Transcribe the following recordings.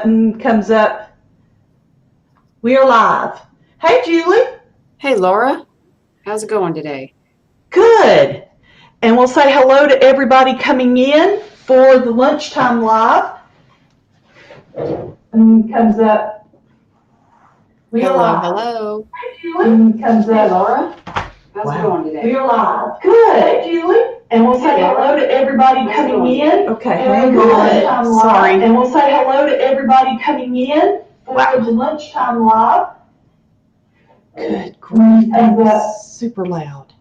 Comes up. We are live. Hey, Julie. Hey, Laura. How's it going today? Good. And we'll say hello to everybody coming in for the Lunchtime Live. Comes up. We are live. Hello. Hey, Julie. Comes up. Hey, Laura. How's it going today? We are live. Good. Hey, Julie. And we'll say hello to everybody coming in. Okay, hang on. Sorry. And we'll say hello to everybody coming in for the Lunchtime Live. Good grief. Super loud.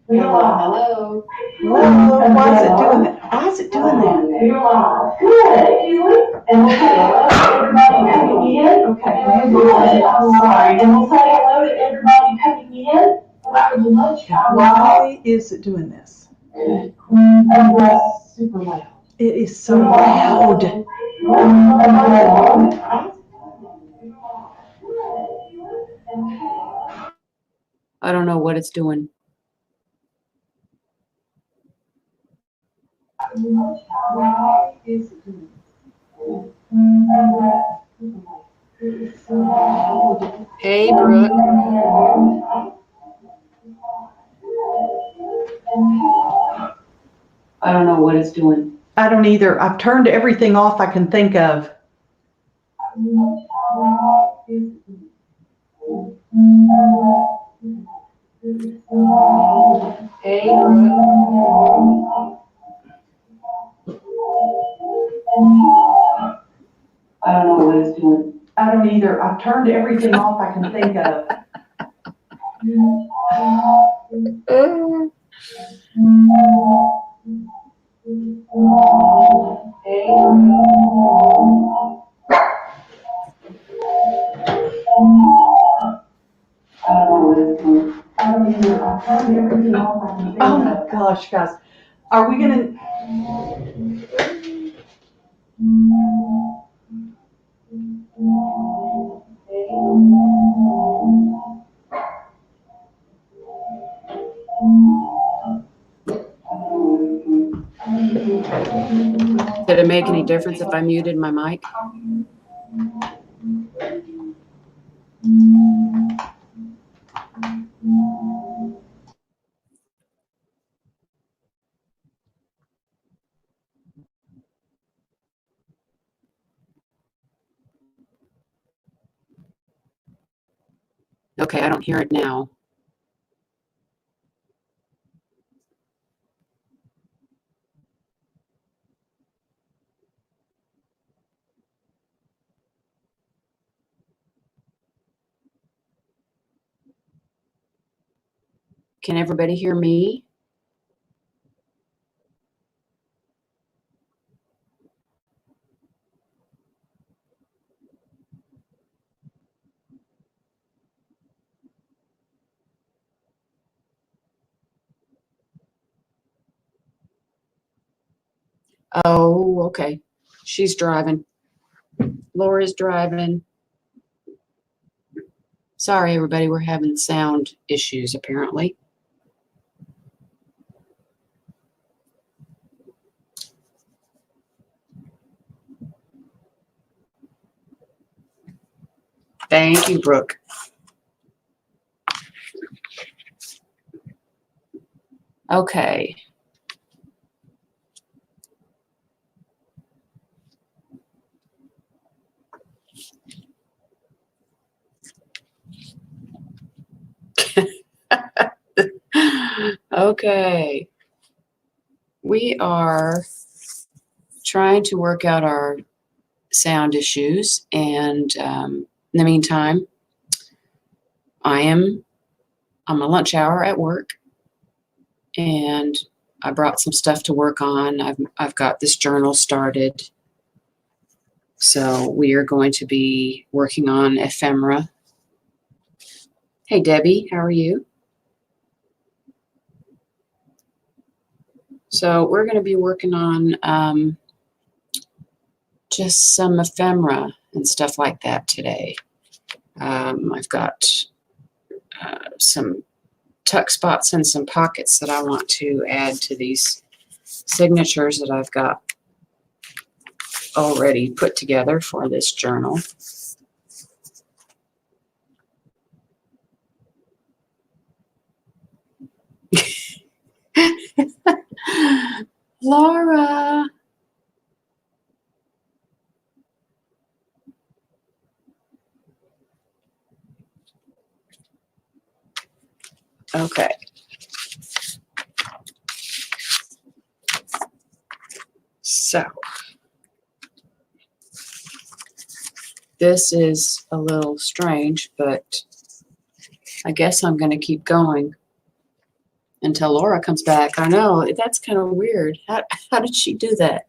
Hello. Hello. Why is it doing that? Why is it doing that? You're live. Good, Julie. And we'll say hello to everybody coming in. Okay, hang on. Sorry. And we'll say hello to everybody coming in for the Lunchtime Live. Why is it doing this? Good grief. Super loud. It is so loud. I don't know what it's doing. Hey, Brooke. I don't know what it's doing. I don't either. I've turned everything off I can think of. Hey, Brooke. I don't know what it's doing. I don't either. I've turned everything off I can think of. Oh my gosh, guys. Are we gonna? Did it make any difference if I muted my mic? Okay, I don't hear it now. Can everybody hear me? Oh, okay. She's driving. Laura's driving. Sorry, everybody. We're having sound issues, apparently. Thank you, Brooke. Okay. Okay. We are trying to work out our sound issues, and in the meantime, I'm on my lunch hour at work, and I brought some stuff to work on. I've got this journal started, so we are going to be working on ephemera. Hey, Debbie, how are you? So we're going to be working on just some ephemera and stuff like that today. I've got some tuck spots and some pockets that I want to add to these signatures that I've got already put together for this journal. Laura. Okay. So this is a little strange, but I guess I'm going to keep going until Laura comes back. I know, that's kind of weird. How did she do that?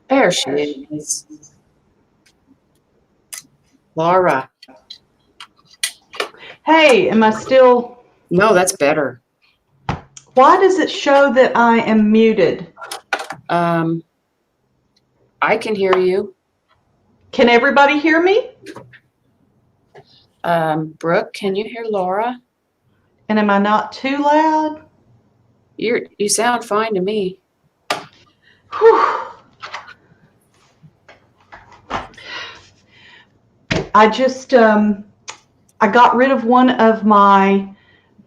There she is. Laura. Hey, am I still? No, that's better. Why does it show that I am muted? I can hear you. Can everybody hear me? Brooke, can you hear Laura? And am I not too loud? You sound fine to me. Whew. I just, I got rid of one of my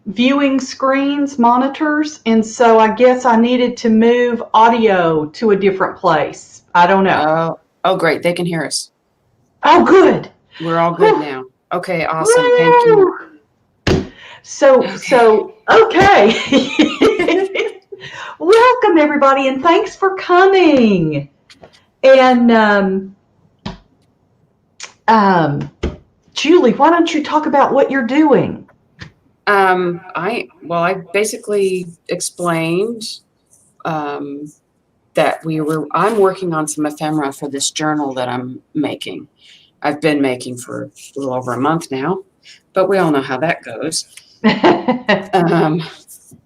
viewing screens, monitors, and so I guess I needed to move audio to a different place. I don't know. Oh, great. They can hear us. Oh, good. We're all good now. Okay, awesome. Thank you. So, okay. Welcome, everybody, and thanks for coming. And Julie, why don't you talk about what you're doing? I basically explained that I'm working on some ephemera for this journal that I'm making. I've been making for a little over a month now, but we all know how that goes. And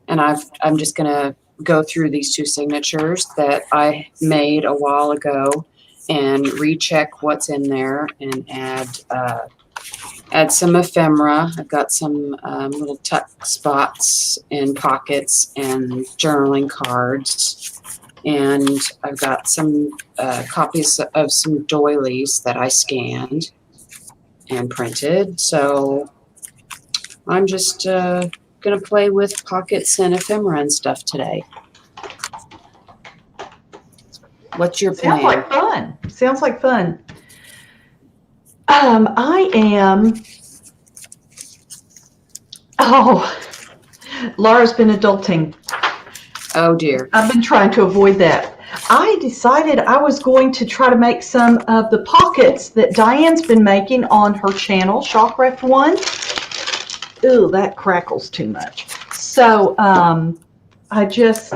I'm just gonna go through these two signatures that I made a while ago and recheck what's in there and add some ephemera. I've got some little tuck spots and pockets and journaling cards. And I've got some copies of some doilies that I scanned and printed. So I'm just going to play with pockets and ephemera and stuff today. What's your plan? Sounds like fun. I am. Oh, Laura's been adulting. Oh dear. I've been trying to avoid that. I decided I was going to try to make some of the pockets that Diane's been making on her channel, Shawcraft One. Ooh, that crackles too much. So I just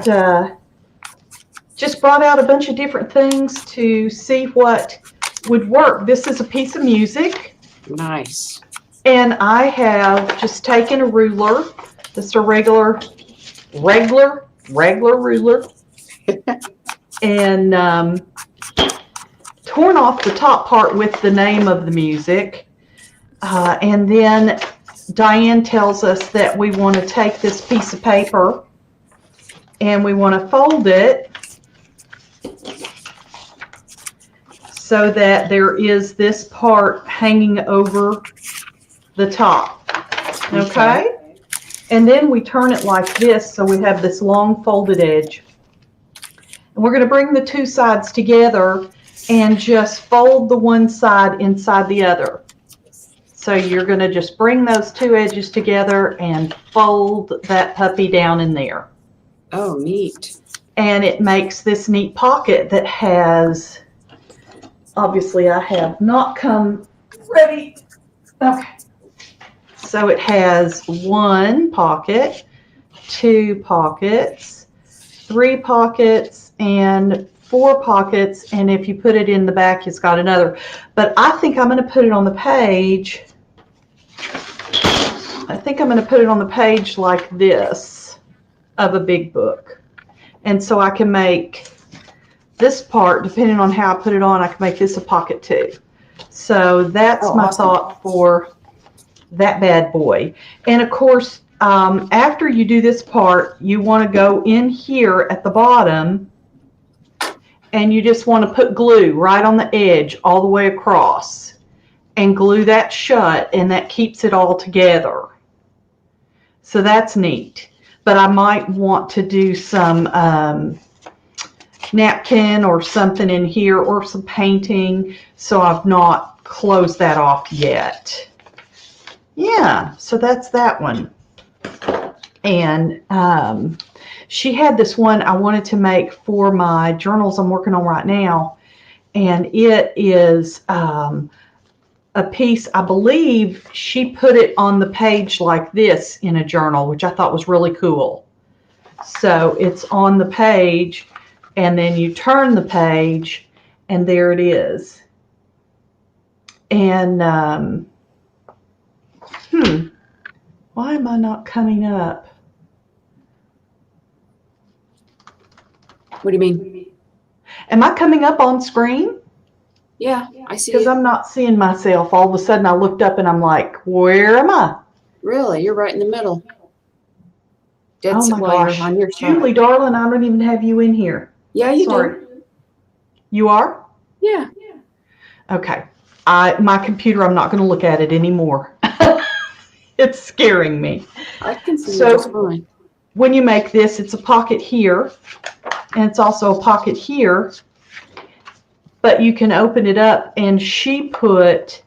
brought out a bunch of different things to see what would work. This is a piece of music. Nice. And I have just taken a ruler, just a regular ruler, and torn off the top part with the name of the music. And then Diane tells us that we want to take this piece of paper and we want to fold it so that there is this part hanging over the top. Okay? And then we turn it like this so we have this long folded edge. And we're going to bring the two sides together and just fold the one side inside the other. So you're going to just bring those two edges together and fold that puppy down in there. Oh, neat. And it makes this neat pocket that has, obviously I have not come ready. Okay. So it has one pocket, two pockets, three pockets, and four pockets. And if you put it in the back, it's got another. But I think I'm going to put it on the page. I think I'm going to put it on the page like this of a big book. And so I can make this part, depending on how I put it on, I can make this a pocket too. So that's my thought for that bad boy. And of course, after you do this part, you want to go in here at the bottom and you just want to put glue right on the edge all the way across and glue that shut, and that keeps it all together. So that's neat. But I might want to do some napkin or something in here or some painting, so I've not closed that off yet. Yeah, so that's that one. And she had this one I wanted to make for my journals I'm working on right now, and it is a piece, I believe she put it on the page like this in a journal, which I thought was really cool. So it's on the page, and then you turn the page, and there it is. And why am I not coming up? What do you mean? Am I coming up on screen? Yeah, I see Because you. I'm not seeing myself. All of a sudden I looked up and I'm like, where am I? Really, you're right in the middle. Dead Oh my gosh. you're on your Julie, side. darling, I don't even have you in here. Yeah, you Sorry. do. You are? Yeah. Okay. My computer, I'm not going to look at it anymore. It's scaring me. I can see So- you just fine. When you make this, it's a pocket here, and it's also a pocket here, but you can open it up, and she put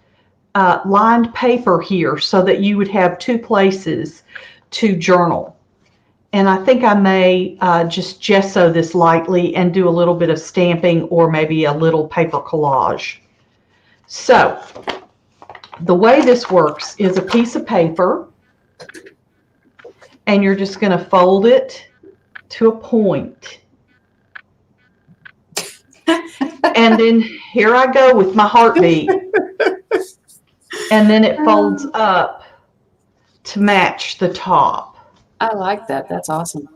lined paper here so that you would have two places to journal. And I think I may just gesso this lightly and do a little bit of stamping or maybe a little paper collage. So the way this works is a piece of paper, and you're just going to fold it to a point. And then here I go with my heartbeat. And then it folds up to match the top. I like that. That's awesome.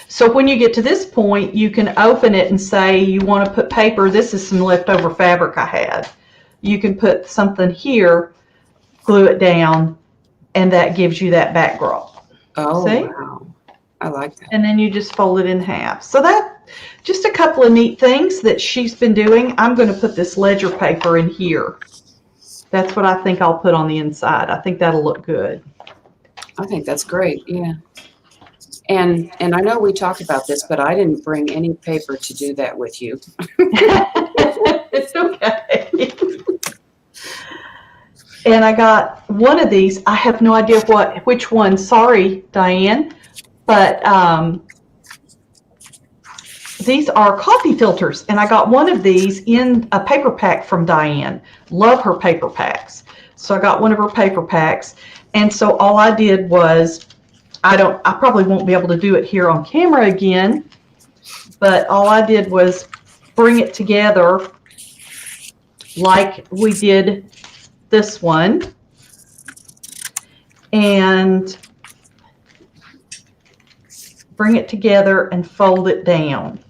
So when you get to this point, you can open it and say you want to put paper. This is some leftover fabric I had. You can put something here, glue it down, and that gives you that background. Oh, See? wow. I like that. And then you just fold it in half. So that, just a couple of neat things that she's been doing. I'm going to put this ledger paper in here. That's what I think I'll put on the inside. I think that'll look good. I think that's great. Yeah. And I know we talked about this, but I didn't bring any paper to do that with you. It's okay. And I got one of these. I have no idea which one. Sorry, Diane. But these are coffee filters. And I got one of these in a paper pack from Diane. Love her paper packs. So I got one of her paper packs. And so all I did was, I probably won't be able to do it here on camera again, but all I did was bring it together like we did this one, and bring it together and fold it down.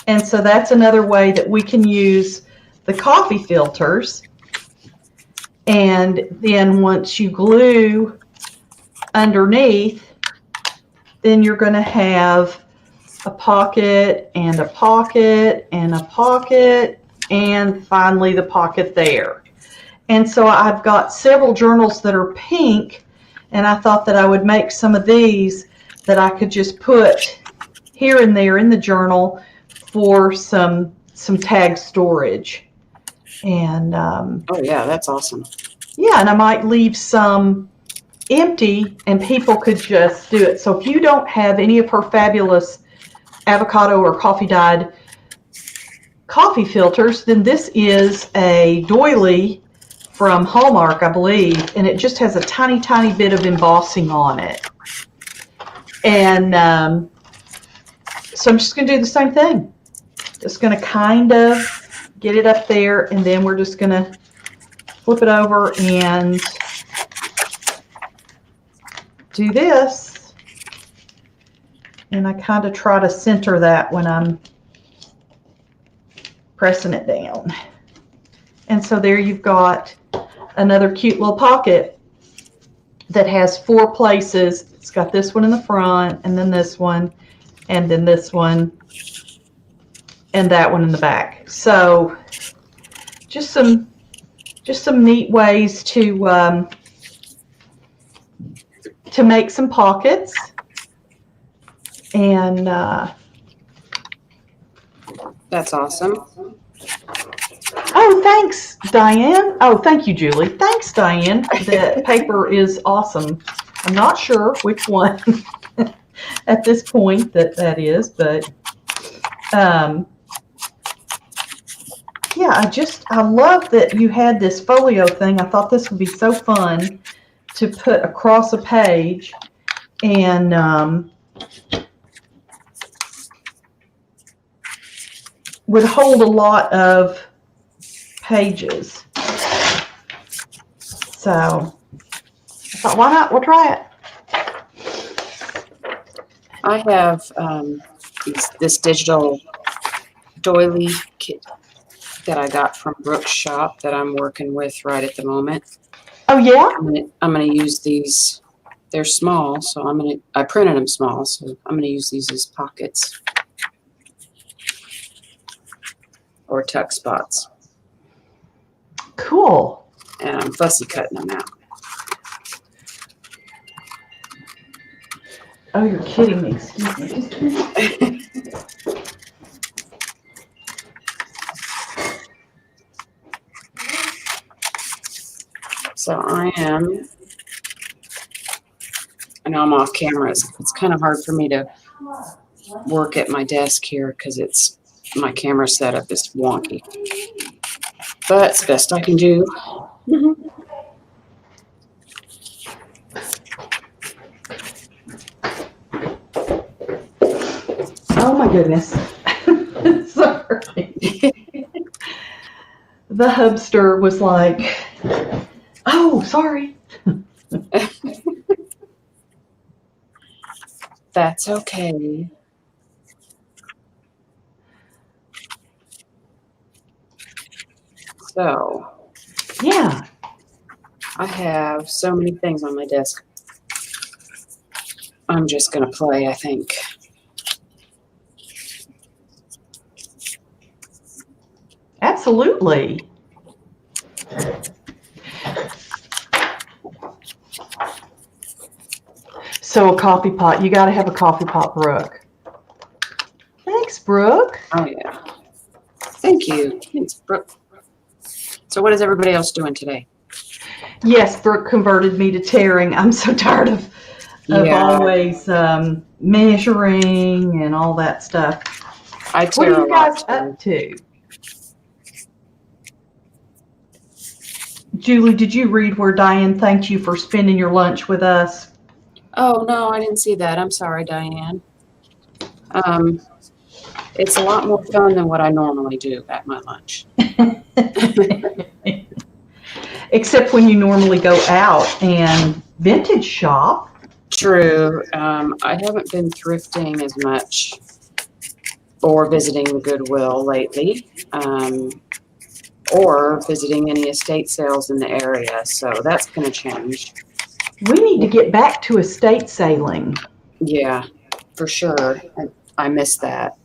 And so that's another way that we can use the coffee filters. And then once you glue underneath, then you're going to have a pocket and a pocket and a pocket, and finally the pocket there. And so I've got several journals that are pink, and I thought that I would make some of these that I could just put here and there in the journal for some tag storage. And Oh, yeah, that's awesome. yeah, and I might leave some empty and people could just do it. So if you don't have any of her fabulous avocado or coffee dyed coffee filters, then this is a doily from Hallmark, I believe, and it just has a tiny, tiny bit of embossing on it. And so I'm just going to do the same thing. Just going to kind of get it up there, and then we're just going to flip it over and do this. And I kind of try to center that when I'm pressing it down. And so there you've got another cute little pocket that has 4 places. It's got this one in the front, and then this one, and then this one, and that one in the back. So just some neat ways to make some pockets. And That's awesome. oh, thanks, Diane. Oh, thank you, Julie. Thanks, Diane. The paper is awesome. I'm not sure which one at this point that is, but yeah, I love that you had this folio thing. I thought this would be so fun to put across a page, and would hold a lot of pages. So I thought, why not? We'll try it. I have this digital doily kit that I got from Brooks Shop that I'm working with right at the moment. Oh yeah? I'm gonna use these. They're small, so I printed them small, so I'm gonna use these as pockets or tuck spots. Cool. And I'm fussy cutting them out. Oh, you're kidding me. Excuse me. Just a minute. So I know I'm off camera. It's kind of hard for me to work at my desk here because my camera setup is wonky. But it's the best I can do. Oh my goodness. Sorry. The hubster was like, oh, sorry. That's okay. So, Yeah. I have so many things on my desk. I'm just going to play, I think. Absolutely. So a coffee pot. You got to have a coffee pot, Brooke. Thanks, Brooke. Oh, yeah. Thank you. Thanks, Brooke. So what is everybody else doing today? Yes, Brooke converted me to tearing. I'm so tired of always measuring and all that stuff. I What tear are you a lot, guys too. up to? Julie, did you read where Diane thanked you for spending your lunch with us? Oh, no, I didn't see that. I'm sorry, Diane. It's a lot more fun than what I normally do at my lunch. Except when you normally go out and vintage shop. True. I haven't been thrifting as much or visiting the Goodwill lately, or visiting any estate sales in the area. So that's going to change. We need to get back to estate sailing. Yeah, for sure. I miss that.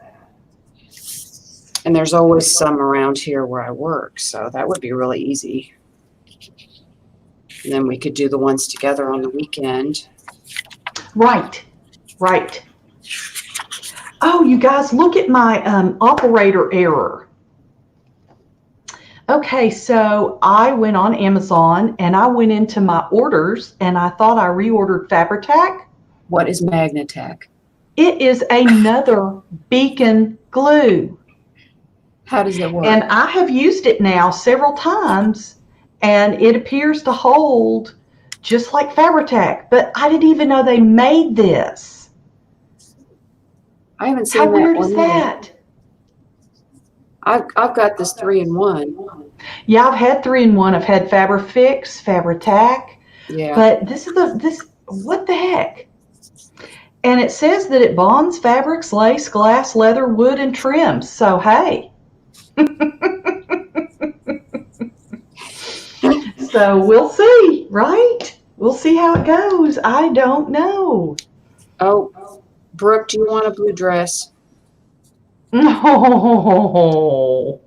And there's always some around here where I work, so that would be really easy. And then we could do the ones together on the weekend. Right. Oh, you guys, look at my operator error. Okay, so I went on Amazon and I went into my orders and I thought I reordered Fabri-Tac. What is Magnatac? It is another beacon glue. How does it work? And I have used it now several times, and it appears to hold just like Fabri-Tac, but I didn't even know they made this. I haven't seen How that weird one is either. that? I've got this 3-in-1. Yeah, I've had 3-in-1. I've had Fabri-Fix, Fabri-Tac, Yeah. but what the heck? And it says that it bonds fabrics, lace, glass, leather, wood, and trims. So, hey. So we'll see, right? We'll see how it goes. I don't know. Oh, Brooke, do you want a blue dress? No.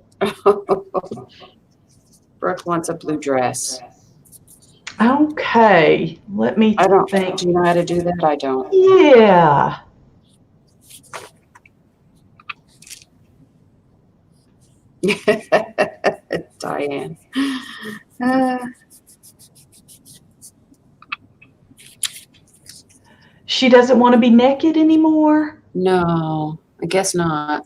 Brooke wants a blue dress. Okay, let me I don't. think. Do you know how to do that? I don't. Yeah. Diane. Uh, She doesn't want to be naked anymore. no, I guess not.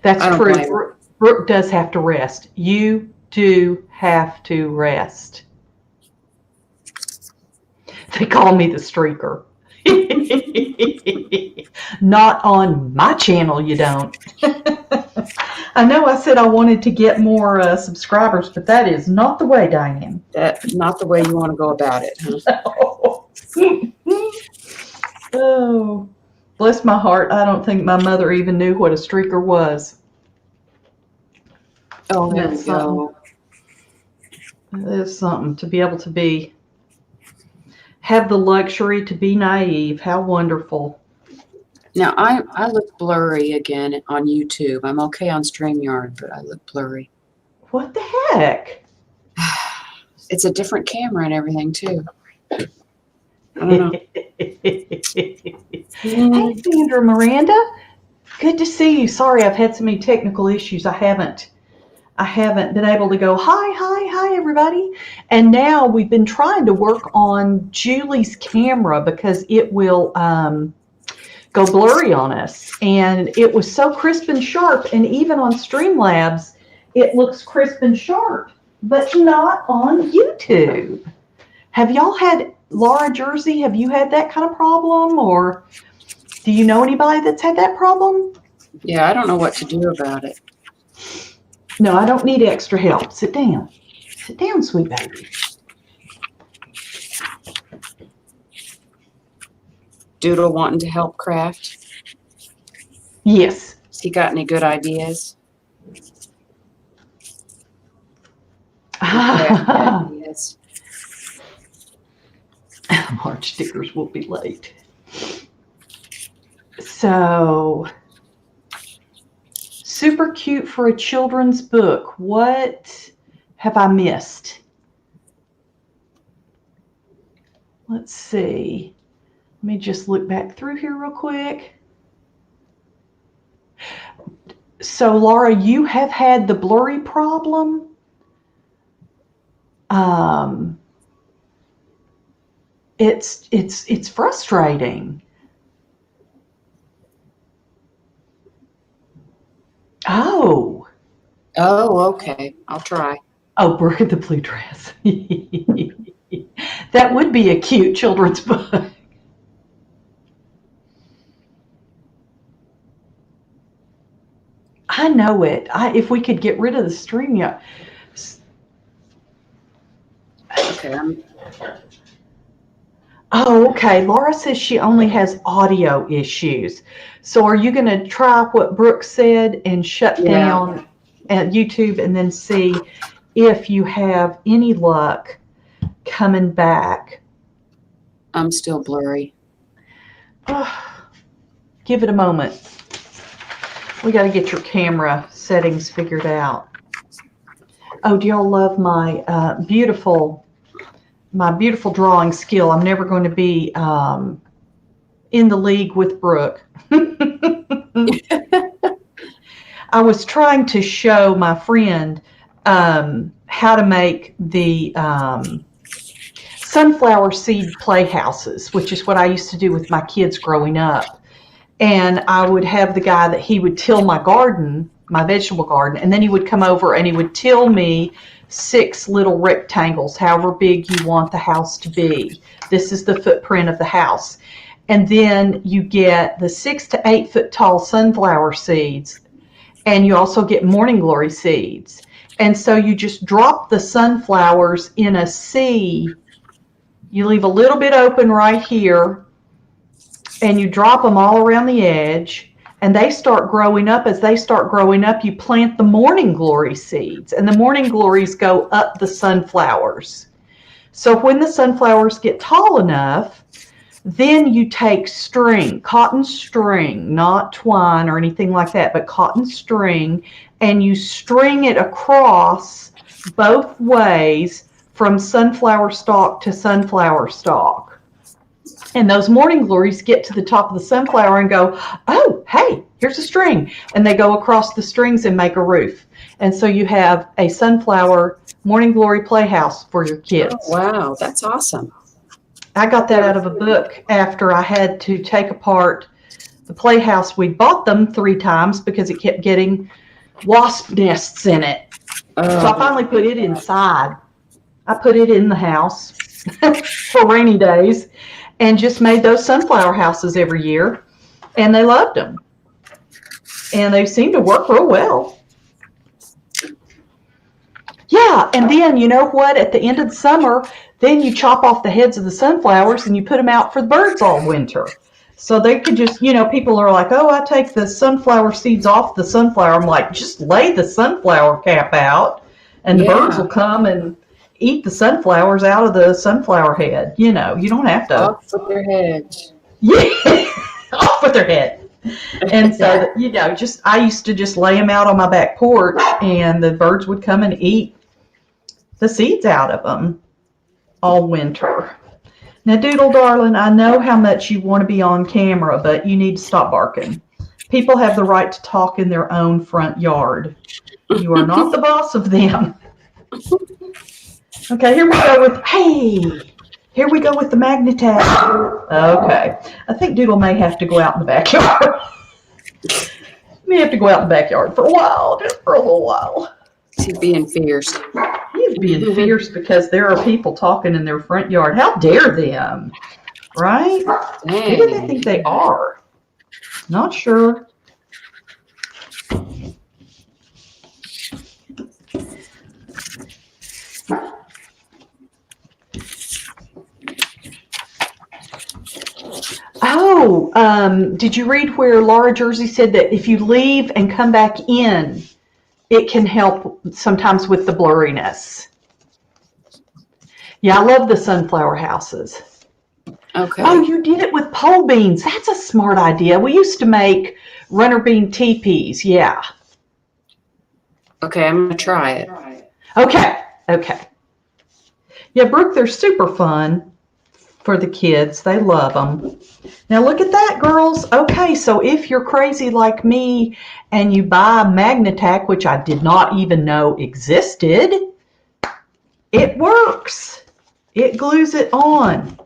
That's I don't true. blame her. Brooke does have to rest. You do have to rest. They call me the streaker. Not on my channel, you don't. I know I said I wanted to get more subscribers, but that is not the way, Diane. That's not the way you want to go about it, huh? Oh, bless my heart. I don't think my mother even knew what a streaker was. Oh, there we That's something. go. That's something to be able to have the luxury to be naive. How wonderful. Now, I look blurry again on YouTube. I'm okay on StreamYard, but I look blurry. What the heck? It's a different camera and everything, too. I don't know. Hey, Sandra Miranda. Good to see you. Sorry, I've had so many technical issues. I haven't been able to go, hi, everybody. And now we've been trying to work on Julie's camera because it will go blurry on us. And it was so crisp and sharp. And even on Streamlabs, it looks crisp and sharp, but not on YouTube. Have y'all had, Laura Jersey, have you had that kind of problem? Or do you know anybody that's had that problem? Yeah, I don't know what to do about it. No, I don't need extra help. Sit down. Sit down, sweet baby. Doodle wanting to help craft. Yes. Has he got any good ideas? Yes. March stickers will be late. So, super cute for a children's book. What have I missed? Let's see. Let me just look back through here real quick. So, Laura, you have had the blurry problem. It's frustrating. Oh. Oh, okay. I'll try. Oh, Brooke in the Blue Dress. That would be a cute children's book. I know it. If we could get rid of the StreamYard. Okay. Oh, okay. Laura says she only has audio issues. So are you going to try what Brooke said and shut down at YouTube and then see if you have any luck coming back? I'm still blurry. Give it a moment. We got to get your camera settings figured out. Oh, do y'all love my beautiful drawing skill? I'm never going to be in the league with Brooke. I was trying to show my friend how to make the sunflower seed playhouses, which is what I used to do with my kids growing up. And I would have the guy that he would till my garden, my vegetable garden, and then he would come over and he would till me 6 little rectangles, however big you want the house to be. This is the footprint of the house. And then you get the 6 to 8 foot tall sunflower seeds, and you also get morning glory seeds. And so you just drop the sunflowers in a sea. You leave a little bit open right here, and you drop them all around the edge, and they start growing up. As they start growing up, you plant the morning glory seeds, and the morning glories go up the sunflowers. So when the sunflowers get tall enough, then you take string, cotton string, not twine or anything like that, but cotton string, and you string it across both ways from sunflower stalk to sunflower stalk. And those morning glories get to the top of the sunflower and go, oh, hey, here's a string. And they go across the strings and make a roof. And so you have a sunflower morning glory playhouse for your kids. Oh, wow, that's awesome. I got that out of a book after I had to take apart the playhouse. We bought them 3 times because it kept getting wasp nests in it. So I finally put it inside. I put it in the house for rainy days and just made those sunflower houses every year. And they loved them. And they seemed to work real well. Yeah, and then you know what? At the end of the summer, then you chop off the heads of the sunflowers and you put them out for the birds all winter. So they could just, people are like, oh, I take the sunflower seeds off the sunflower. I'm like, just lay the sunflower cap out and the birds will come and eat the sunflowers out of the sunflower head. You don't have to. Off with their heads. Yeah, off with their head. And so, I used to just lay them out on my back porch and the birds would come and eat the seeds out of them all winter. Now, Doodle, darling, I know how much you want to be on camera, but you need to stop barking. People have the right to talk in their own front yard. You are not the boss of them. Okay, here we go with the Magnatag. Okay, I think Doodle may have to go out in the backyard. May have to go out in the backyard for a while, just for a little while. He's being fierce. He's being fierce because there are people talking in their front yard. How dare them, right? Dang. Who do they think they are? Not sure. Oh, did you read where Laura Jersey said that if you leave and come back in, it can help sometimes with the blurriness? Yeah, I love the sunflower houses. Okay. Oh, you did it with pole beans. That's a smart idea. We used to make runner bean teepees. Yeah. Okay, I'm going to try it. Okay. Yeah, Brooke, they're super fun for the kids. They love them. Now look at that, girls. Okay, so if you're crazy like me and you buy Magnatag, which I did not even know existed, it works. It glues it on.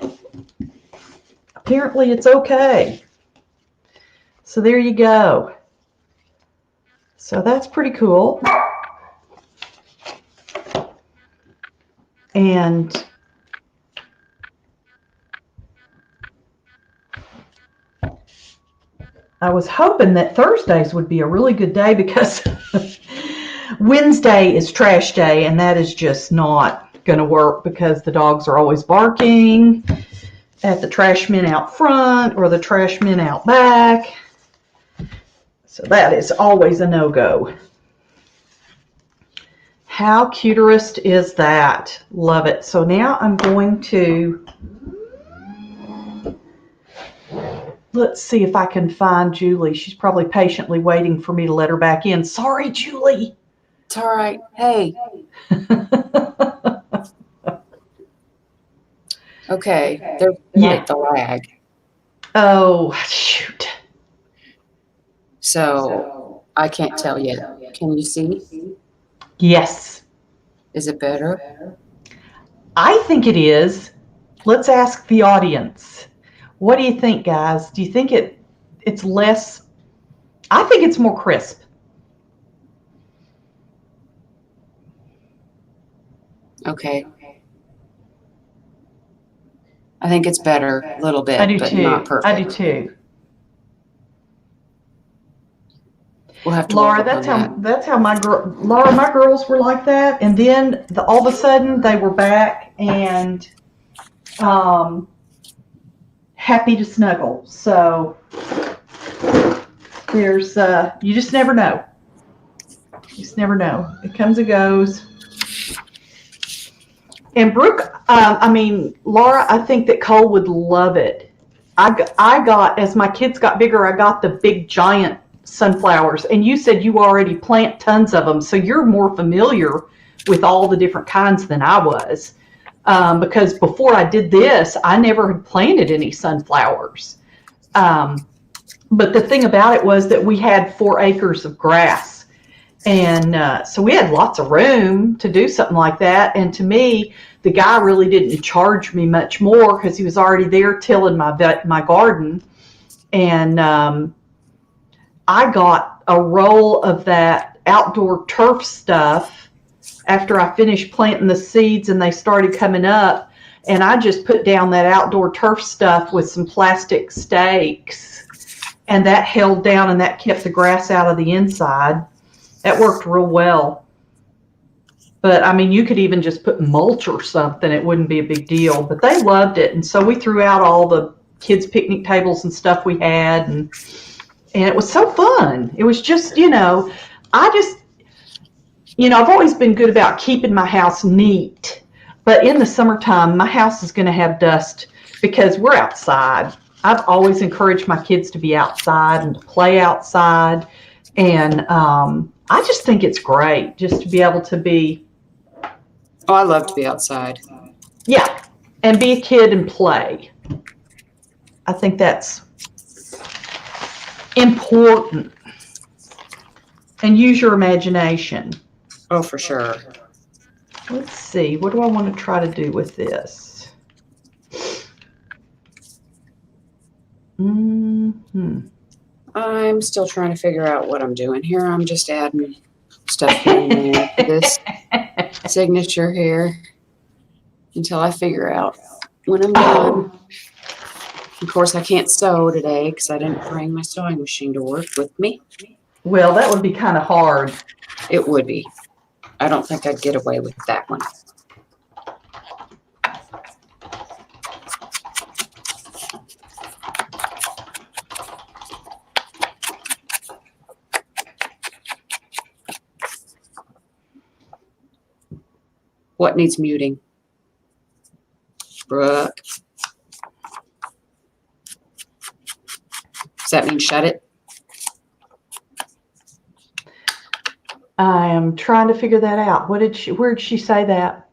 Apparently it's okay. So there you go. So that's pretty cool. And I was hoping that Thursdays would be a really good day because Wednesday is trash day, and that is just not going to work because the dogs are always barking at the trash men out front or the trash men out back. So that is always a no-go. How cuterest is that? Love it. So now I'm going to, let's see if I can find Julie. She's probably patiently waiting for me to let her back in. Sorry, Julie. It's all right. Hey. Okay. There's the lag. Oh, shoot. So I can't tell yet. Can you see? Yes. Is it better? I think it is. Let's ask the audience. What do you think, guys? Do you think it's less? I think it's more crisp. Okay. I think it's better a little bit, but not perfect. I do too. We'll have to Laura, that's how my girls were like that, and then all of a sudden they were back and happy to snuggle. So there's you just never know. You just never know. It comes and goes. And Brooke, Laura, I think that Cole would love it. I got, as my kids got bigger, I got the big giant sunflowers. And you said you already plant tons of them. So you're more familiar with all the different kinds than I was. Because before I did this, I never had planted any sunflowers. But the thing about it was that we had 4 acres of grass. And so we had lots of room to do something like that. And to me, the guy really didn't charge me much more because he was already there tilling my garden. And I got a roll of that outdoor turf stuff after I finished planting the seeds and they started coming up. And I just put down that outdoor turf stuff with some plastic stakes. And that held down and that kept the grass out of the inside. That worked real well. But I mean, you could even just put mulch or something. It wouldn't be a big deal. But they loved it. And so we threw out all the kids' picnic tables and stuff we had. And it was so fun. It was just, I've always been good about keeping my house neat. But in the summertime, my house is going to have dust because we're outside. I've always encouraged my kids to be outside and to play outside. And I just think it's great just to be able to be. Oh, I love to be outside. Yeah, and be a kid and play. I think that's important. And use your imagination. Oh, for sure. Let's see. What do I want to try to do with this? I'm still trying to figure out what I'm doing here. I'm just adding stuff in there to this signature here until I figure out when I'm done. Of course, I can't sew today because I didn't bring my sewing machine to work with me. Well, that would be kind of hard. It would be. I don't think I'd get away with that one. What needs muting? Brooke. Does that mean shut it? I am trying to figure that out. Where did she say that?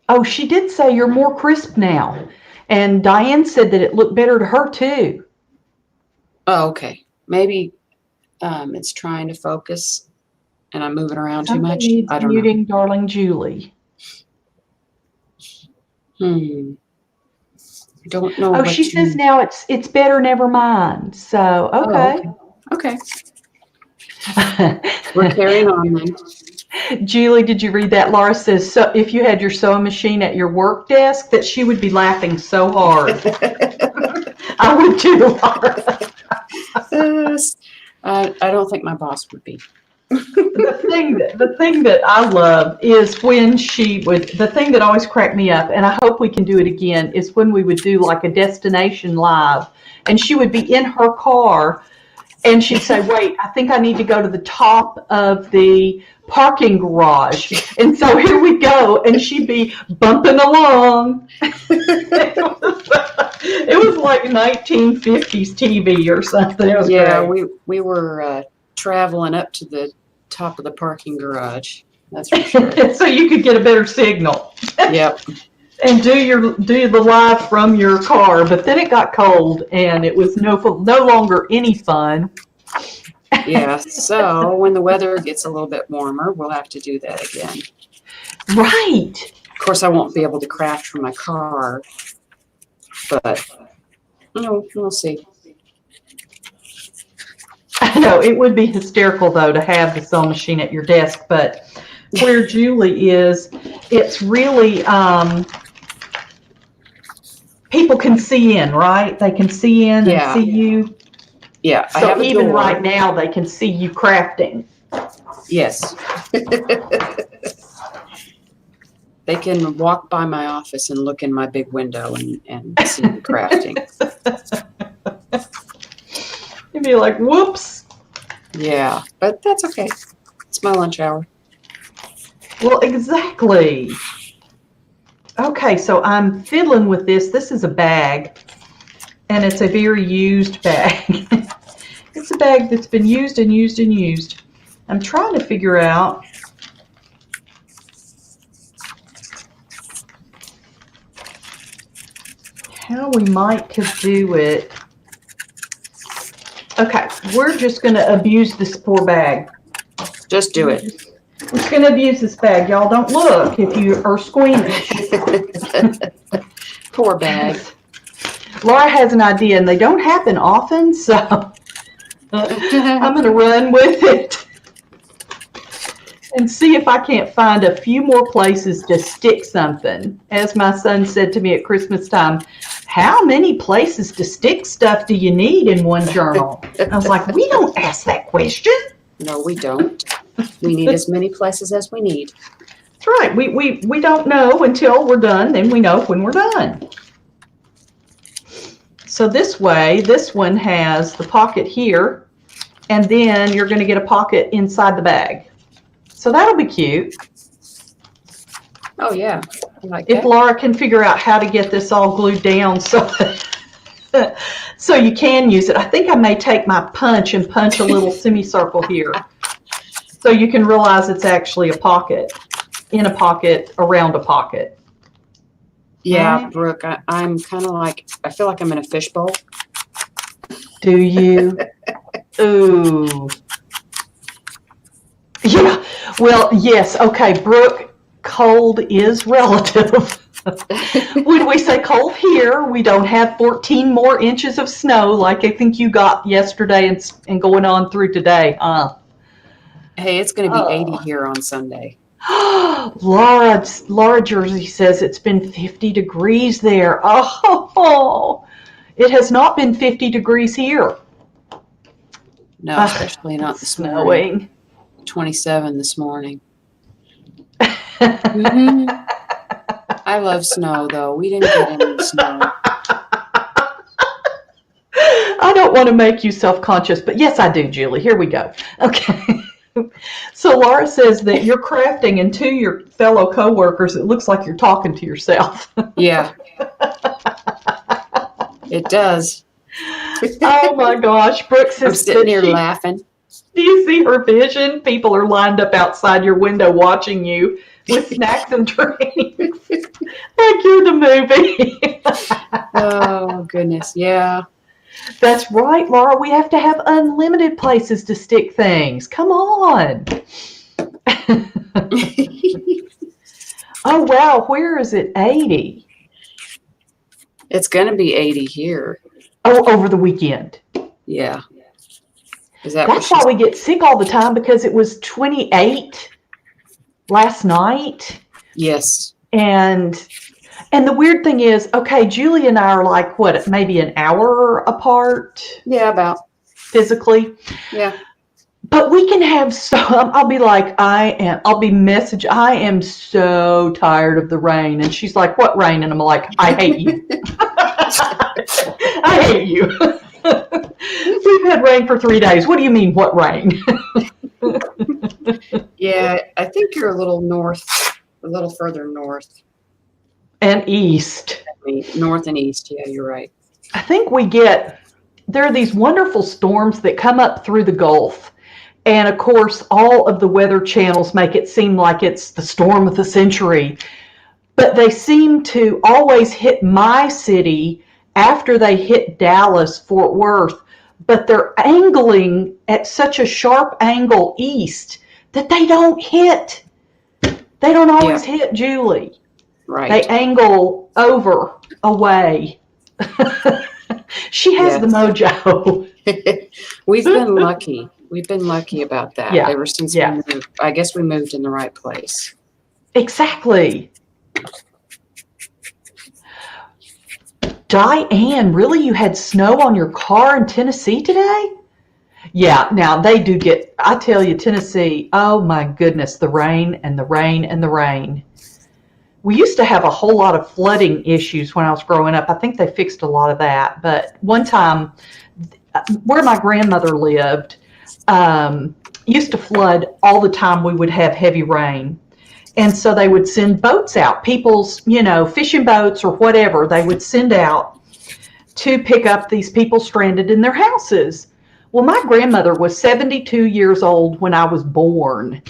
Oh, she did say you're more crisp now. And Diane said that it looked better to her too. Oh, okay. Maybe it's trying to focus and I'm moving around too much. I don't muting, darling Julie. I don't know. Oh, she says now it's better. Never mind. So okay. Oh, okay. We're carrying on then. Julie, did you read that? Laura says, so if you had your sewing machine at your work desk, that she would be laughing so hard. I would too, Laura. I don't think my boss would be. The thing that I love is when the thing that always cracked me up, and I hope we can do it again, is when we would do like a destination live, and she would be in her car, and she'd say, wait, I think I need to go to the top of the parking garage. And so here we go, and she'd be bumping along. It was like 1950s TV or something. It was great. we were traveling up to the top of the parking garage. That's for sure. So you could get a better signal. Yep. And do the live from your car. But then it got cold and it was no longer any fun. Yeah. So when the weather gets a little bit warmer, we'll have to do that again. Right. Of course, I won't be able to craft from my car, but we'll see. I know it would be hysterical though to have the sewing machine at your desk, but where Julie is, it's really people can see in, right? They can see in and see you. Yeah. So even right now, they can see you crafting. Yes. They can walk by my office and look in my big window and see me crafting. You'd be like, whoops. Yeah, but that's okay. It's my lunch hour. Well, exactly. Okay, so I'm fiddling with this. This is a bag, and it's a very used bag. It's a bag that's been used and used and used. I'm trying to figure out how we might could do it. Okay, we're just going to abuse this poor bag. Just do it. We're just going to abuse this bag. Y'all don't look if you are squeamish. Poor bag. Laura has an idea, and they don't happen often, so I'm going to run with it and see if I can't find a few more places to stick something. As my son said to me at Christmas time, how many places to stick stuff do you need in one journal? I was like, we don't ask that question. No, we don't. We need as many places as we need. That's right. We don't know until we're done, then we know when we're done. So this way, this one has the pocket here, and then you're going to get a pocket inside the bag. So that'll be cute. Oh, yeah. I like If that. Laura can figure out how to get this all glued down so so you can use it. I think I may take my punch and punch a little semicircle here so you can realize it's actually a pocket, in a pocket, around a pocket. Yeah, Right? Brooke, I'm kind of like, I feel like I'm in a fishbowl. Do you? Ooh. Yeah. Well, yes. Okay, Brooke, cold is relative. When we say cold here, we don't have 14 more inches of snow like I think you got yesterday and going on through today, huh? Hey, it's going to be 80 here on Sunday. Laura Jersey says it's been 50 degrees there. Oh, it has not been 50 degrees here. No, especially not this morning. Snowing. 27 this morning. Mm-hmm. I love snow, though. We didn't get any snow. I don't want to make you self-conscious, but yes, I do, Julie. Here we go. Okay. So Laura says that you're crafting, and to your fellow coworkers, it looks like you're talking to yourself. Yeah. It does. Oh my gosh. Brooke says I'm sitting here laughing. Do you see her vision? People are lined up outside your window watching you with snacks and drinks. Like you're the movie. Oh, goodness. Yeah. That's right, Laura. We have to have unlimited places to stick things. Come on. Oh, wow. Where is it? 80. It's going to be 80 here. Oh, over the weekend. Yeah. Is that That's why we get sick all the time, because it was 28 last night. Yes. And the weird thing is, okay, Julie and I are like, what, maybe an hour apart? Yeah, about. Physically. Yeah. But we can have I'll be like, I am so tired of the rain. And she's like, what rain? And I'm like, I hate you. I hate you. We've had rain for 3 days. What do you mean, what rain? Yeah, I think you're a little further north. And east. North and east, yeah, you're right. I think there are these wonderful storms that come up through the Gulf. And of course, all of the weather channels make it seem like it's the storm of the century. But they seem to always hit my city after they hit Dallas, Fort Worth. But they're angling at such a sharp angle east that they don't hit. They don't always hit Julie. Right. They angle away. She has the mojo. We've been lucky. We've been lucky about that ever since we moved. I guess we moved in the right place. Exactly. Diane, really? You had snow on your car in Tennessee today? Yeah, now they do get, I tell you, Tennessee, oh my goodness, the rain and the rain and the rain. We used to have a whole lot of flooding issues when I was growing up. I think they fixed a lot of that. But one time, where my grandmother lived, used to flood all the time. We would have heavy rain. And so they would send boats out, people's, fishing boats or whatever, they would send out to pick up these people stranded in their houses. Well, my grandmother was 72 years old when I was born.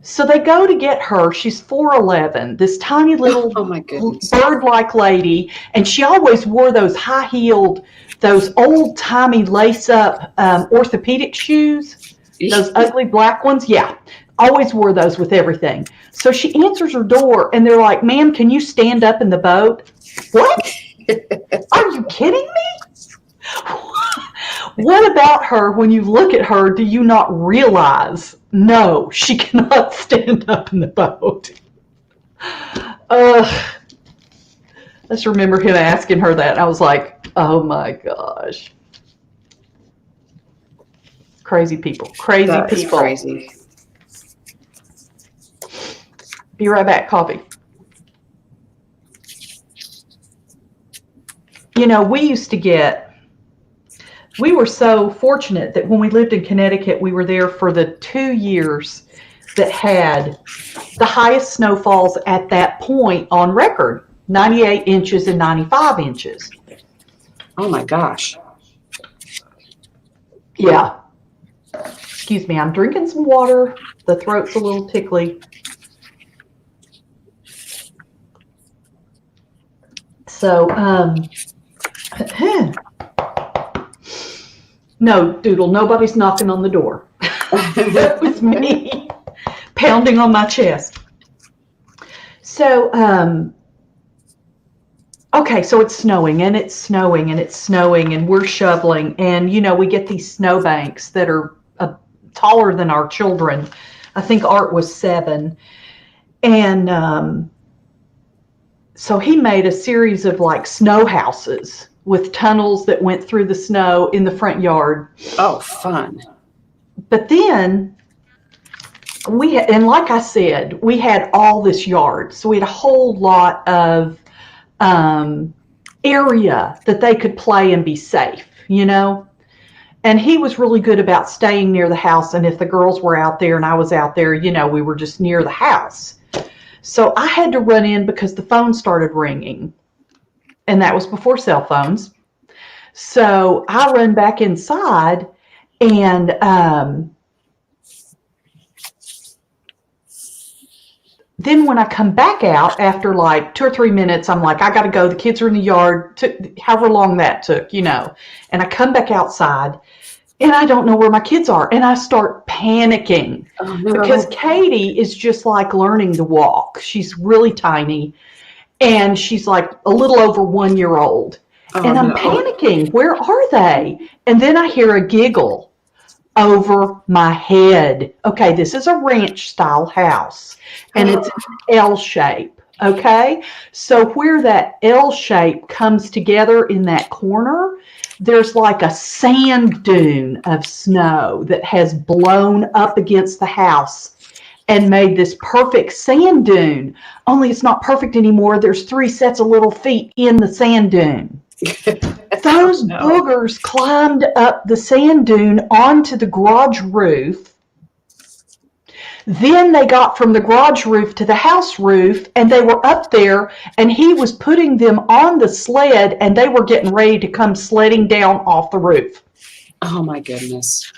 So they go to get her. She's 4'11", this tiny little Oh my goodness. bird-like lady, and she always wore those high-heeled, those old-timey lace-up orthopedic shoes, those ugly black ones. Yeah, always wore those with everything. So she answers her door, and they're like, "Ma'am, can you stand up in the boat?" What? Are you kidding me? What about her, when you look at her, do you not realize, no, she cannot stand up in the boat? Let's remember him asking her that. I was like, oh my gosh. Crazy people. Crazy That is people. crazy. Be right back. Coffee. We were so fortunate that when we lived in Connecticut, we were there for the 2 years that had the highest snowfalls at that point on record, 98 inches and 95 inches. Oh my gosh. Yeah. Excuse me, I'm drinking some water. The throat's a little tickly. So, no, Doodle, nobody's knocking on the door. That was me pounding on my chest. So, okay, so it's snowing and it's snowing and it's snowing and we're shoveling, and we get these snowbanks that are taller than our children. I think Art was 7, and so he made a series of like snow houses with tunnels that went through the snow in the front yard. Oh, fun. But then and like I said, we had all this yard. So we had a whole lot of area that they could play and be safe, And he was really good about staying near the house. And if the girls were out there and I was out there, we were just near the house. So I had to run in because the phone started ringing. And that was before cell phones. So I run back inside, and then when I come back out after like 2 or 3 minutes, I'm like, I got to go. The kids are in the yard, however long that took, And I come back outside, and I don't know where my kids are. And I start panicking because Katie is just like learning to walk. She's really tiny. And she's like a little over 1 year old. And I'm panicking. Where are they? And then I hear a giggle over my head. Okay, this is a ranch style house, and it's an L shape. Okay, so where that L shape comes together in that corner, there's like a sand dune of snow that has blown up against the house and made this perfect sand dune. Only it's not perfect anymore. There's 3 sets of little feet in the sand dune. Those boogers climbed up the sand dune onto the garage roof. Then they got from the garage roof to the house roof, and they were up there, and he was putting them on the sled, and they were getting ready to come sledding down off the roof. Oh my goodness.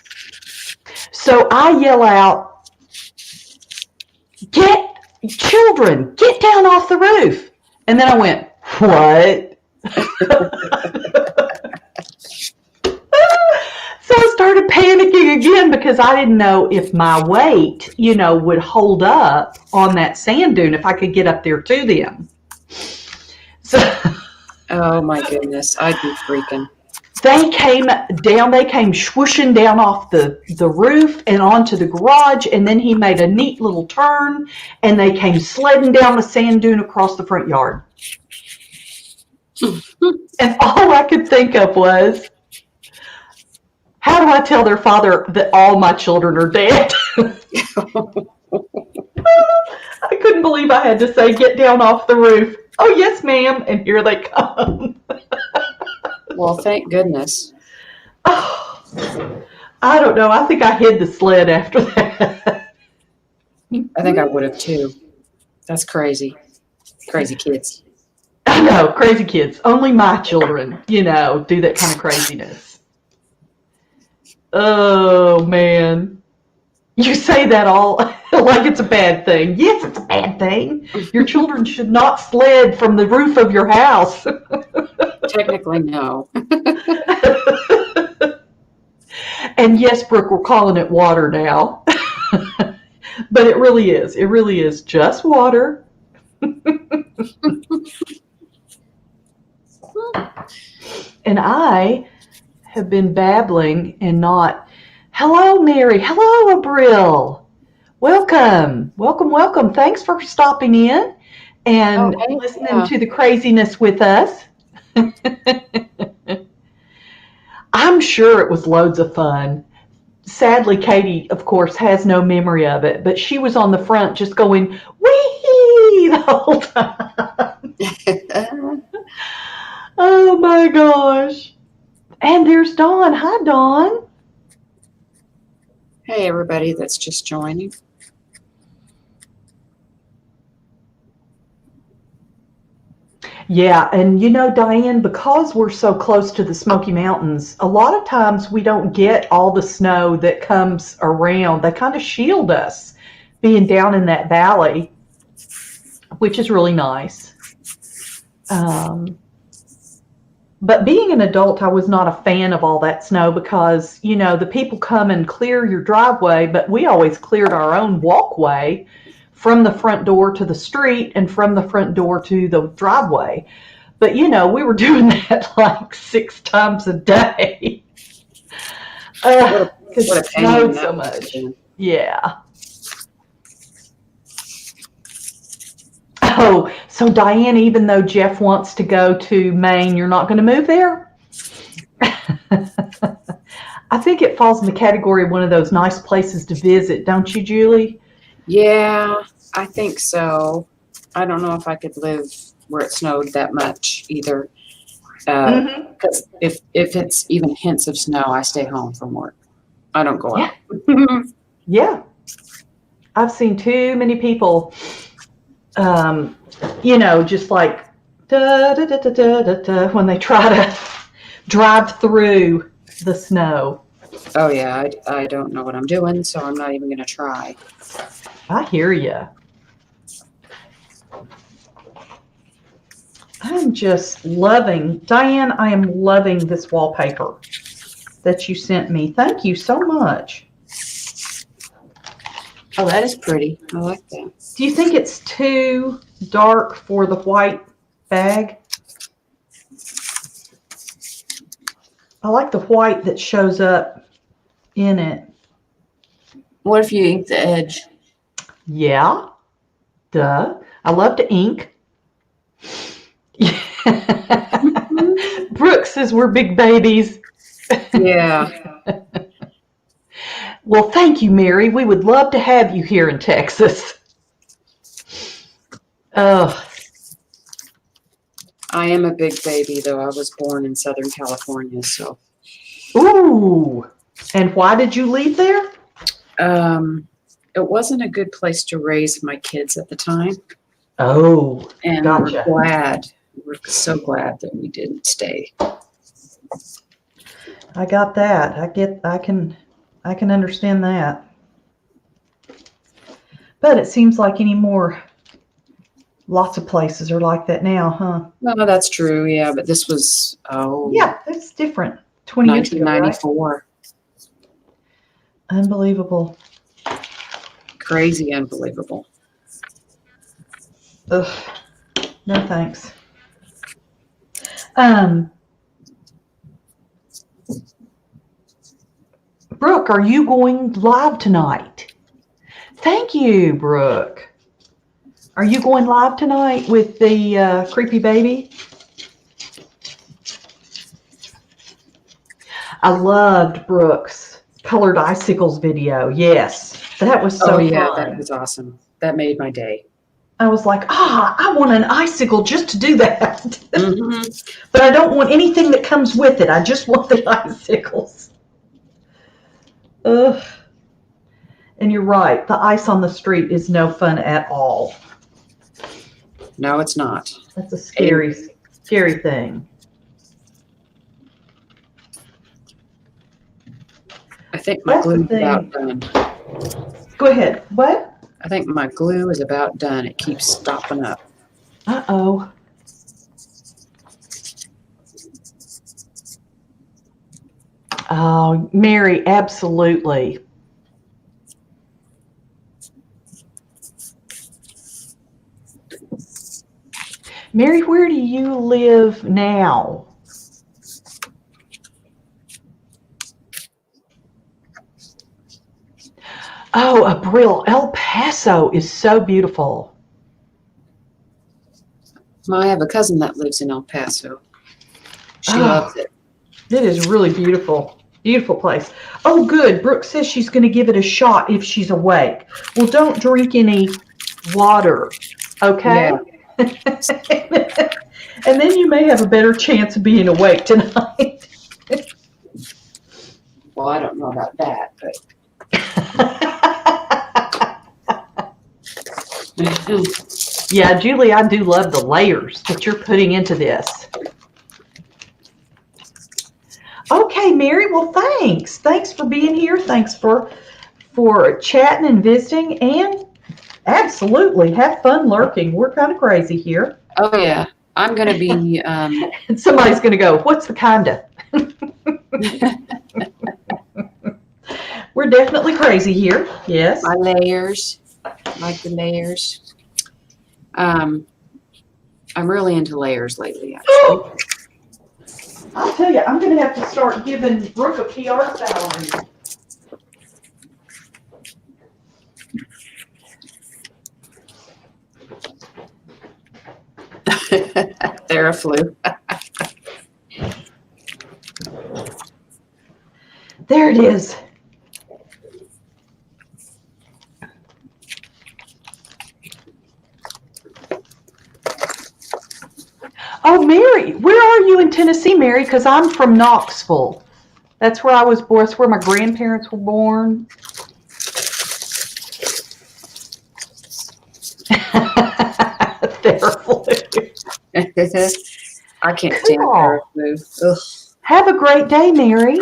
So I yell out, Children, get down off the roof. And then I went, what? So I started panicking again because I didn't know if my weight, would hold up on that sand dune, if I could get up there to them. So, oh my goodness, I'd be freaking. They came swooshing down off the roof and onto the garage, and then he made a neat little turn, and they came sledding down the sand dune across the front yard. And all I could think of was, how do I tell their father that all my children are dead? I couldn't believe I had to say, get down off the roof. Oh, yes, ma'am. And here they come. Well, thank goodness. Oh, I don't know. I think I hid the sled after that. I think I would have too. That's crazy. Crazy kids. I know, crazy kids. Only my children, do that kind of craziness. Oh, man. You say that all like it's a bad thing. Yes, it's a bad thing. Your children should not sled from the roof of your house. Technically, no. And yes, Brooke, we're calling it water now. But it really is. It really is just water. And I have been babbling and not, hello, Mary. Hello, Abril. Welcome. Welcome, welcome. Thanks for stopping in and listening to the craziness with us. I'm sure it was loads of fun. Sadly, Katie, of course, has no memory of it, but she was on the front just going, wee, the whole time. Oh, my gosh. And there's Dawn. Hi, Dawn. Hey, everybody that's just joining. Yeah, and Diane, because we're so close to the Smoky Mountains, a lot of times we don't get all the snow that comes around. They kind of shield us being down in that valley, which is really nice. But being an adult, I was not a fan of all that snow because, the people come and clear your driveway, but we always cleared our own walkway from the front door to the street and from the front door to the driveway. But, we were doing that like 6 times a day. Because it snowed so much. Yeah. Oh, so Diane, even though Jeff wants to go to Maine, you're not going to move there? I think it falls in the category of one of those nice places to visit, don't you, Julie? Yeah, I think so. I don't know if I could live where it snowed that much either. Because if it's even hints of snow, I stay home from work. I don't go out. Yeah. I've seen too many people, just like da, da, da, da, da, da, da, when they try to drive through the snow. Oh, yeah. I don't know what I'm doing, so I'm not even going to try. I hear you. I'm just loving, Diane, I am loving this wallpaper that you sent me. Thank you so much. Oh, that is pretty. I like that. Do you think it's too dark for the white bag? I like the white that shows up in it. What if you ink the edge? Yeah. Duh. I love to ink. Brooke says we're big babies. Yeah. Well, thank you, Mary. We would love to have you here in Texas. Oh. I am a big baby, though. I was born in Southern California, so. Ooh. And why did you leave there? It wasn't a good place to raise my kids at the time. Oh, and gotcha. We're so glad that we didn't stay. I got that. I can understand that. But it seems like lots of places are like that now, huh? No, that's true. Yeah, but this was yeah, it's different. 20 years ago, right? 1994. Unbelievable. Crazy unbelievable. Ugh. No thanks. Brooke, are you going live tonight? Thank you, Brooke. Are you going live tonight with the creepy baby? I loved Brooke's colored icicles video. Yes, that was so fun. That was awesome. That made my day. I was like, I want an icicle just to do that. But I don't want anything that comes with it. I just want the icicles. Ugh. And you're right. The ice on the street is no fun at all. No, it's not. That's a scary, scary thing. I think my glue is about done. Go ahead. What? I think my glue is about done. It keeps stopping up. Uh-oh. Oh, Mary, absolutely. Mary, where do you live now? Oh, Abril, El Paso is so beautiful. I have a cousin that lives in El Paso. She Oh, loves it. it is really beautiful. Beautiful place. Oh, good. Brooke says she's going to give it a shot if she's awake. Well, don't drink any water, okay? Yeah. And then you may have a better chance of being awake tonight. Well, I don't know about that, but Yeah, Julie, I do love the layers that you're putting into this. Okay, Mary, well, thanks. Thanks for being here. Thanks for chatting and visiting, and absolutely have fun lurking. We're kind of crazy here. oh yeah, I'm gonna be. And somebody's going to go, what's the kinda? We're definitely crazy here. Yes. My layers, like the layers. I'm really into layers lately, actually. I'll tell you, I'm going to have to start giving Brooke a PR salary. Theraflu. There it is. Oh, Mary, where are you in Tennessee, Mary? Because I'm from Knoxville. That's where I was born. That's where my grandparents were born. Theraflu. I can't stand Theraflu. Ugh. Have a great day, Mary.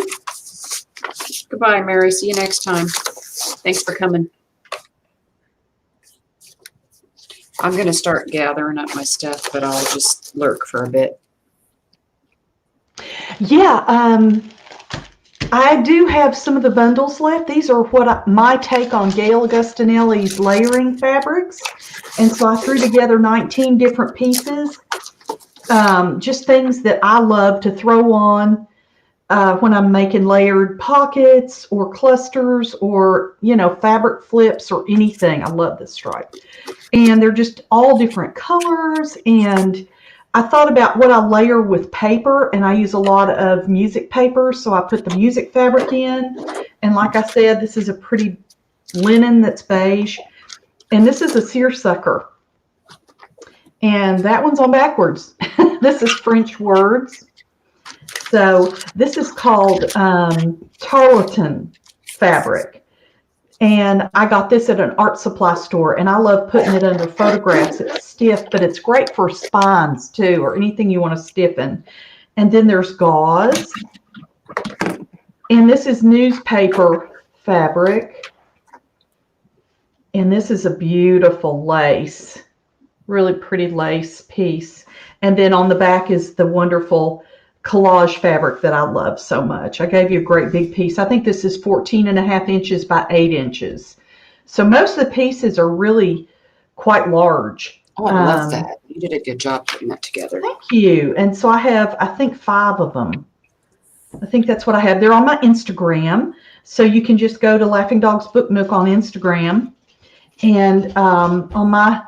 Goodbye, Mary. See you next time. Thanks for coming. I'm going to start gathering up my stuff, but I'll just lurk for a bit. Yeah, I do have some of the bundles left. These are my take on Gail Agostinelli's layering fabrics. And so I threw together 19 different pieces, just things that I love to throw on when I'm making layered pockets or clusters or, fabric flips or anything. I love this stripe. And they're just all different colors. And I thought about what I layer with paper, and I use a lot of music paper. So I put the music fabric in. And like I said, this is a pretty linen that's beige. And this is a seersucker. And that one's on backwards. This is French words. So this is called tarlatan fabric. And I got this at an art supply store, and I love putting it under photographs. It's stiff, but it's great for spines too, or anything you want to stiffen. And then there's gauze. And this is newspaper fabric. And this is a beautiful lace, really pretty lace piece. And then on the back is the wonderful collage fabric that I love so much. I gave you a great big piece. I think this is 14.5 inches by 8 inches. So most of the pieces are really quite large. Oh, I love that. You did a good job putting that together. Thank you. And so I have, I think, 5 of them. I think that's what I have. They're on my Instagram. So you can just go to Laughing Dogs Book Nook on Instagram. And on my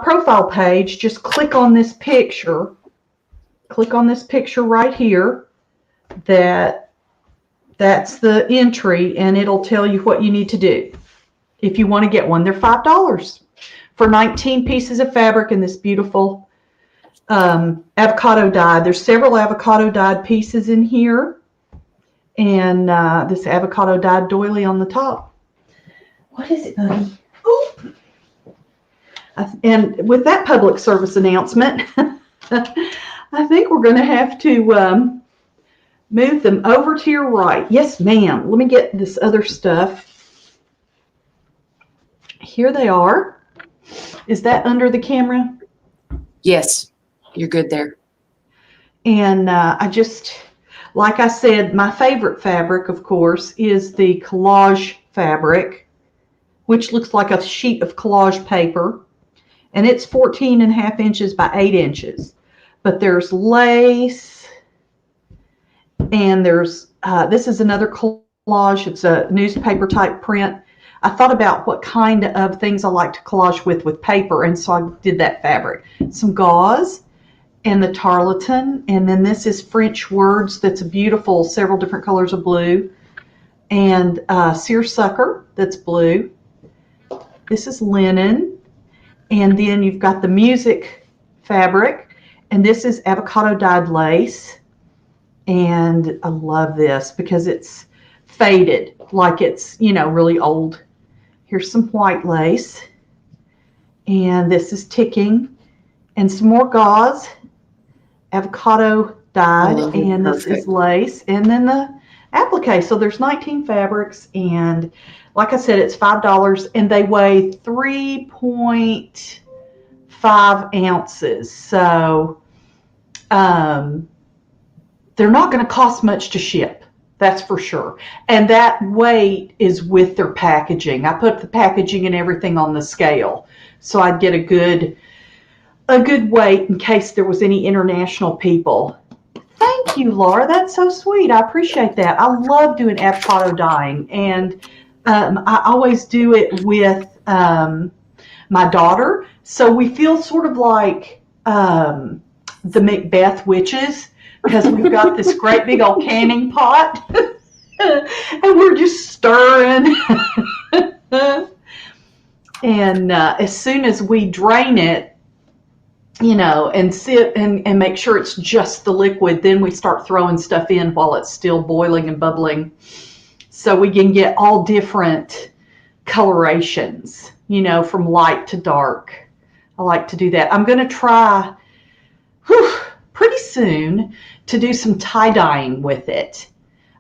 profile page, just click on this picture. Click on this picture right here. That's the entry, and it'll tell you what you need to do if you want to get one. They're $5 for 19 pieces of fabric in this beautiful avocado dyed. There's several avocado dyed pieces in here, and this avocado dyed doily on the top. What is it, buddy? Oh, And with that public service announcement, I think we're going to have to move them over to your right. Yes, ma'am. Let me get this other stuff. Here they are. Is that under the camera? Yes, you're good there. And like I said, my favorite fabric, of course, is the collage fabric, which looks like a sheet of collage paper. And it's 14.5 inches by 8 inches. But there's lace, and this is another collage. It's a newspaper type print. I thought about what kind of things I like to collage with paper, and so I did that fabric. Some gauze and the tarlatan, and then this is French words. That's a beautiful, several different colors of blue, and seersucker that's blue. This is linen, and then you've got the music fabric, and this is avocado dyed lace. And I love this because it's faded, like it's, really old. Here's some white lace, and this is ticking, and some more gauze, avocado dyed, and this is lace, and then the applique. So there's 19 fabrics, and like I said, it's $5, and they weigh 3.5 ounces. So they're not going to cost much to ship. That's for sure. And that weight is with their packaging. I put the packaging and everything on the scale, so I'd get a good weight in case there was any international people. Thank you, Laura. That's so sweet. I appreciate that. I love doing avocado dyeing, and I always do it with my daughter. So we feel sort of like the Macbeth witches, because we've got this great big old canning pot and we're just stirring. And as soon as we drain it, and sit and make sure it's just the liquid, then we start throwing stuff in while it's still boiling and bubbling, so we can get all different colorations, from light to dark. I like to do that. I'm going to try pretty soon to do some tie-dyeing with it.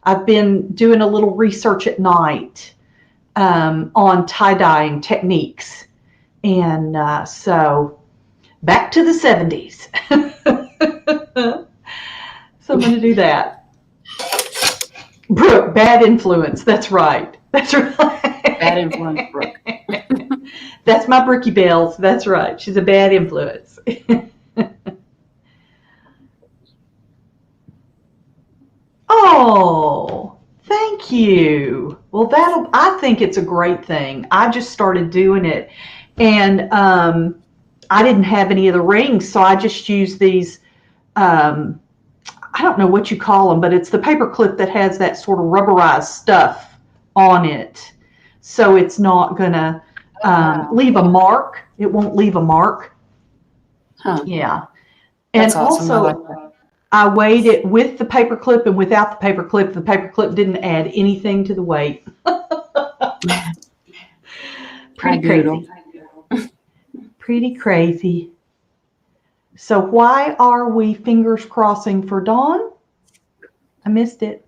I've been doing a little research at night on tie-dyeing techniques. And so back to the 70s. So I'm going to do that. Brooke, bad influence. That's right. That's right. Bad influence, Brooke. That's my Brookie Bells. That's right. She's a bad influence. Oh, thank you. Well, I think it's a great thing. I just started doing it, and I didn't have any of the rings, so I just used these, I don't know what you call them, but it's the paper clip that has that sort of rubberized stuff on it. So it's not going to leave a mark. It won't leave a mark. Huh. Yeah. That's and awesome. also, I like that. I weighed it with the paper clip and without the paper clip. The paper clip didn't add anything to the weight. Pretty crazy. Pretty crazy. So why are we fingers crossing for Dawn? I missed it.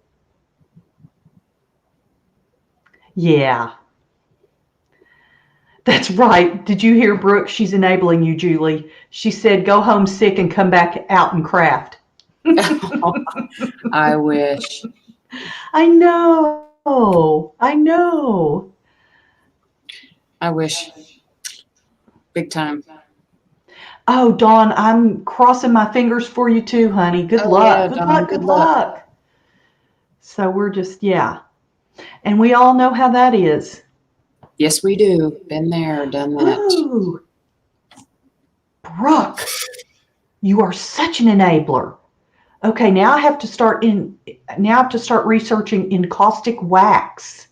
Yeah. That's right. Did you hear Brooke? She's enabling you, Julie. She said, go home sick and come back out and craft. I wish. I know. I know. I wish. Big time. Oh, Dawn, I'm crossing my fingers for you too, honey. Good luck. Yeah, Good Dawn, luck. Good luck. So we're just, yeah. And we all know how that is. Yes, we do. Been there, done that. Ooh. Brooke, you are such an enabler. Okay, now I have to start researching encaustic wax.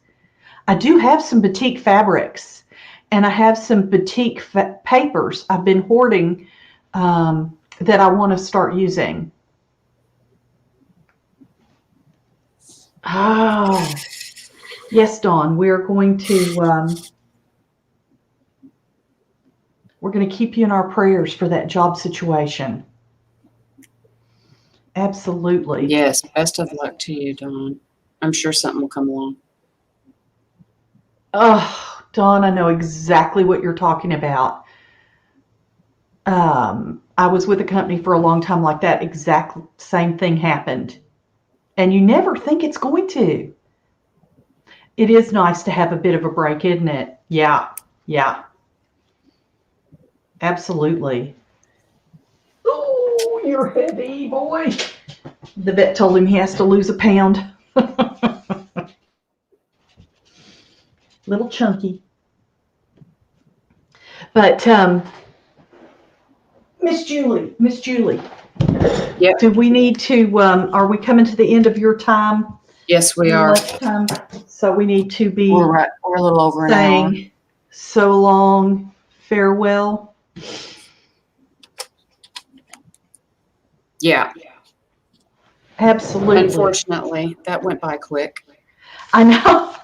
I do have some batik fabrics, and I have some batik papers I've been hoarding that I want to start using. Oh, yes, Dawn, we're going to We're going to keep you in our prayers for that job situation. Absolutely. Yes, best of luck to you, Dawn. I'm sure something will come along. Oh, Dawn, I know exactly what you're talking about. I was with a company for a long time like that. Exact same thing happened. And you never think it's going to. It is nice to have a bit of a break, isn't it? Yeah, yeah, absolutely. Oh, you're heavy, boy. The vet told him he has to lose a pound. Little chunky. But Miss Julie, Yep. do we need to? Are we coming to the end of your time? Yes, we Your are. lunchtime. So we need to be We're a little over an hour. saying so long, farewell. Yeah. Absolutely. Unfortunately, that went by quick. I know.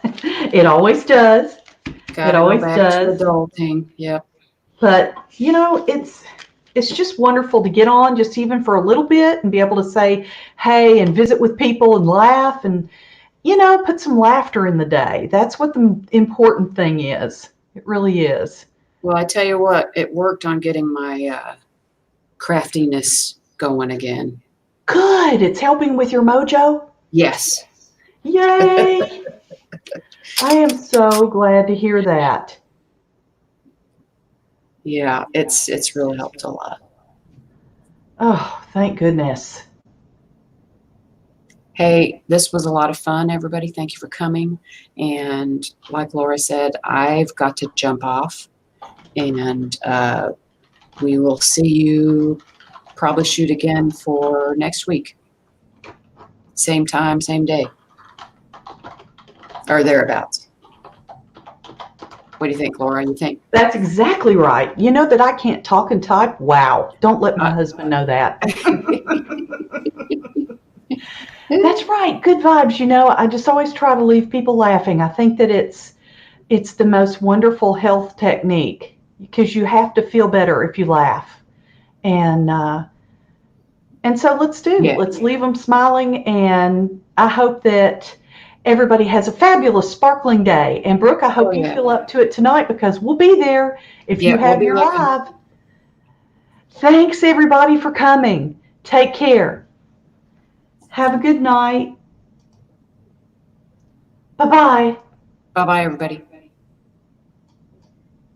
It always does. Gotta go back to adulting. Yep. But you know, it's just wonderful to get on just even for a little bit and be able to say, hey, and visit with people and laugh and, put some laughter in the day. That's what the important thing is. It really is. Well, I tell you what, it worked on getting my craftiness going again. Good. It's helping with your mojo. Yes. Yay. I am so glad to hear that. Yeah, it's really helped a lot. Oh, thank goodness. Hey, this was a lot of fun, everybody. Thank you for coming. And like Laura said, I've got to jump off. And we will see you, probably shoot again for next week. Same time, same day. Or thereabouts. What do you think, Laura? You think? That's exactly right. You know that I can't talk and type? Wow. Don't let my husband know that. That's right. Good vibes. I just always try to leave people laughing. I think that it's the most wonderful health technique because you have to feel better if you laugh. And so let's leave them smiling. And I hope that everybody has a fabulous sparkling day. And Brooke, I hope you feel up to it tonight because we'll be there if you have your live. Thanks everybody for coming. Take care. Have a good night. Bye-bye. Bye-bye, everybody.